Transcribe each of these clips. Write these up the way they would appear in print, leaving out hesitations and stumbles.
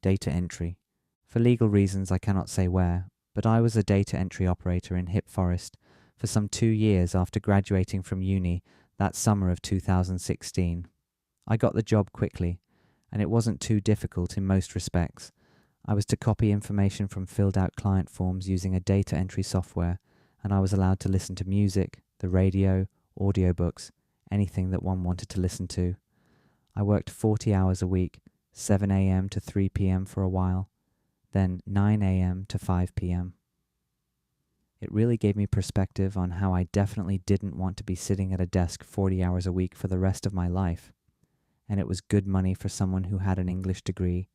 data entry. For legal reasons I cannot say where, but I was a data entry operator in Hip Forest for some 2 years after graduating from uni that summer of 2016. I got the job quickly, and it wasn't too difficult in most respects. I was to copy information from filled out client forms using a data entry software, and I was allowed to listen to music, the radio, audiobooks, anything that one wanted to listen to. I worked 40 hours a week, 7 a.m. to 3 p.m. for a while, then 9 a.m. to 5 p.m. It really gave me perspective on how I definitely didn't want to be sitting at a desk 40 hours a week for the rest of my life. And it was good money for someone who had an English degree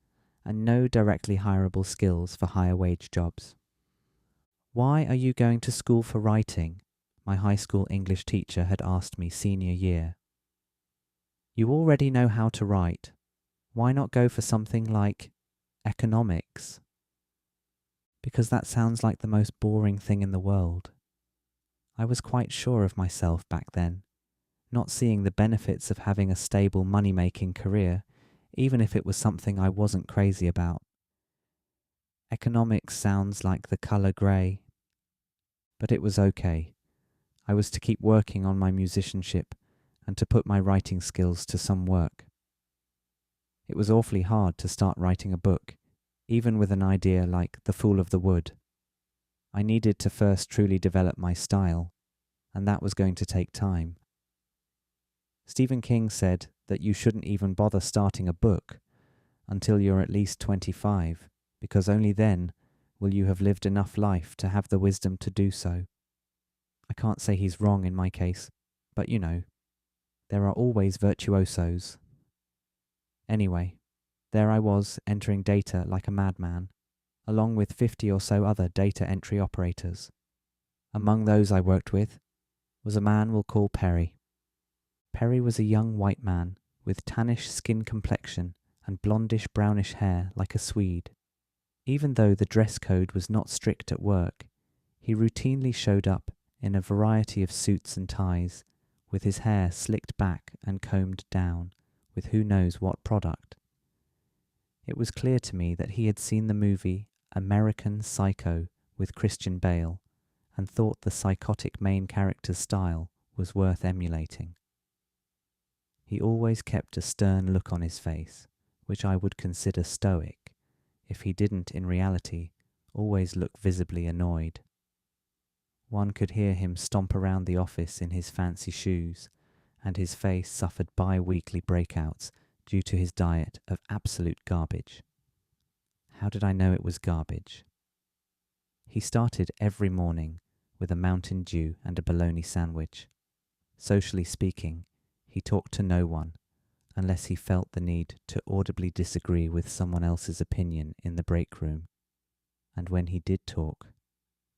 and no directly hireable skills for higher wage jobs. "Why are you going to school for writing?" my high school English teacher had asked me senior year. "You already know how to write. Why not go for something like economics?" Because that sounds like the most boring thing in the world. I was quite sure of myself back then, not seeing the benefits of having a stable money-making career, even if it was something I wasn't crazy about. Economics sounds like the colour grey. But it was okay. I was to keep working on my musicianship and to put my writing skills to some work. It was awfully hard to start writing a book, even with an idea like The Fool of the Wood. I needed to first truly develop my style, and that was going to take time. Stephen King said that you shouldn't even bother starting a book until you're at least 25, because only then will you have lived enough life to have the wisdom to do so. I can't say he's wrong in my case, but you know, there are always virtuosos. Anyway, there I was entering data like a madman, along with 50 or so other data entry operators. Among those I worked with was a man we'll call Perry. Perry was a young white man with tannish skin complexion and blondish-brownish hair like a Swede. Even though the dress code was not strict at work, he routinely showed up in a variety of suits and ties, with his hair slicked back and combed down, with who knows what product. It was clear to me that he had seen the movie American Psycho with Christian Bale and thought the psychotic main character's style was worth emulating. He always kept a stern look on his face, which I would consider stoic, if he didn't in reality always look visibly annoyed. One could hear him stomp around the office in his fancy shoes, and his face suffered bi-weekly breakouts due to his diet of absolute garbage. How did I know it was garbage? He started every morning with a Mountain Dew and a bologna sandwich. Socially speaking, he talked to no one, unless he felt the need to audibly disagree with someone else's opinion in the break room. And when he did talk,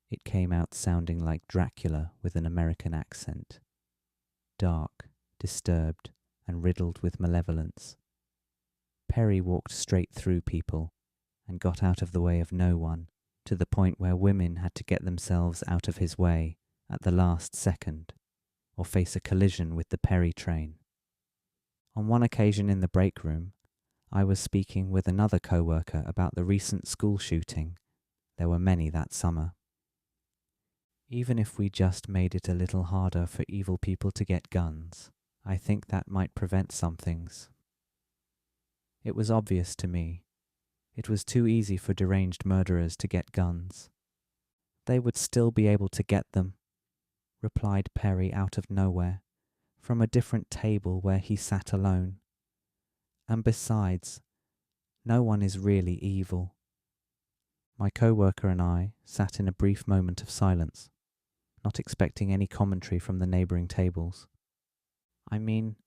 it came out sounding like Dracula with an American accent. Dark, disturbed, and riddled with malevolence. Perry walked straight through people and got out of the way of no one, to the point where women had to get themselves out of his way at the last second, or face a collision with the Perry train. On one occasion in the break room, I was speaking with another coworker about the recent school shooting. There were many that summer. Even if we just made it a little harder for evil people to get guns, I think that might prevent some things. It was obvious to me. It was too easy for deranged murderers to get guns. They would still be able to get them, replied Perry out of nowhere, from a different table where he sat alone. And besides, no one is really evil. My coworker and I sat in a brief moment of silence, not expecting any commentary from the neighbouring tables. I mean,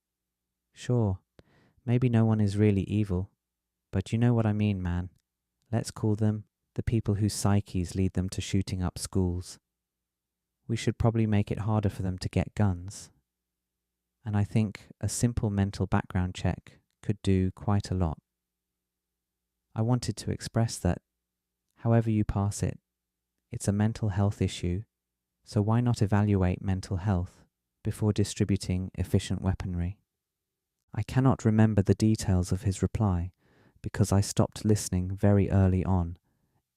sure, maybe no one is really evil, but you know what I mean, man. Let's call them the people whose psyches lead them to shooting up schools. We should probably make it harder for them to get guns. And I think a simple mental background check could do quite a lot. I wanted to express that, however you pass it, it's a mental health issue, so why not evaluate mental health before distributing efficient weaponry? I cannot remember the details of his reply, because I stopped listening very early on.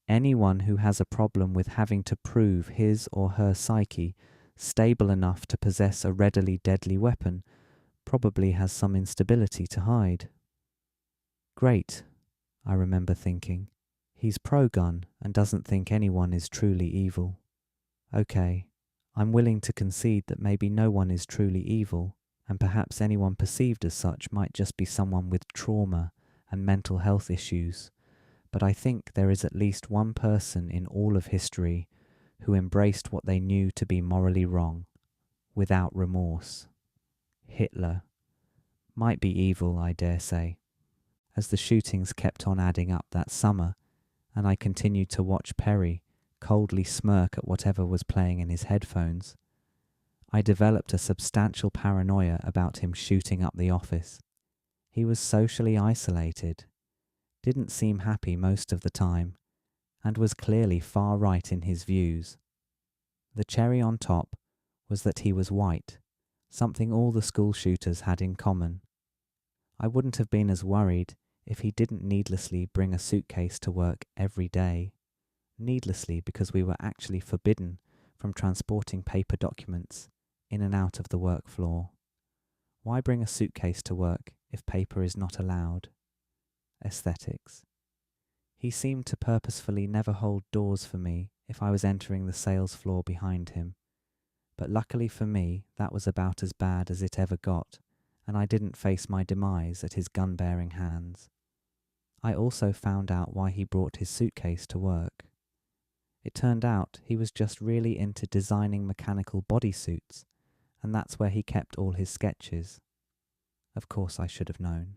Anyone who has a problem with having to prove his or her psyche stable enough to possess a readily deadly weapon probably has some instability to hide. Great, I remember thinking. He's pro-gun and doesn't think anyone is truly evil. Okay, I'm willing to concede that maybe no one is truly evil, and perhaps anyone perceived as such might just be someone with trauma and mental health issues. But I think there is at least one person in all of history who embraced what they knew to be morally wrong, without remorse. Hitler. Might be evil, I dare say. As the shootings kept on adding up that summer, and I continued to watch Perry coldly smirk at whatever was playing in his headphones, I developed a substantial paranoia about him shooting up the office. He was socially isolated, didn't seem happy most of the time, and was clearly far right in his views. The cherry on top was that he was white, something all the school shooters had in common. I wouldn't have been as worried if he didn't needlessly bring a suitcase to work every day. Needlessly because we were actually forbidden from transporting paper documents in and out of the work floor. Why bring a suitcase to work if paper is not allowed? Aesthetics. He seemed to purposefully never hold doors for me if I was entering the sales floor behind him. But luckily for me, that was about as bad as it ever got, and I didn't face my demise at his gun-bearing hands. I also found out why he brought his suitcase to work. It turned out he was just really into designing mechanical bodysuits, and that's where he kept all his sketches. Of course I should have known.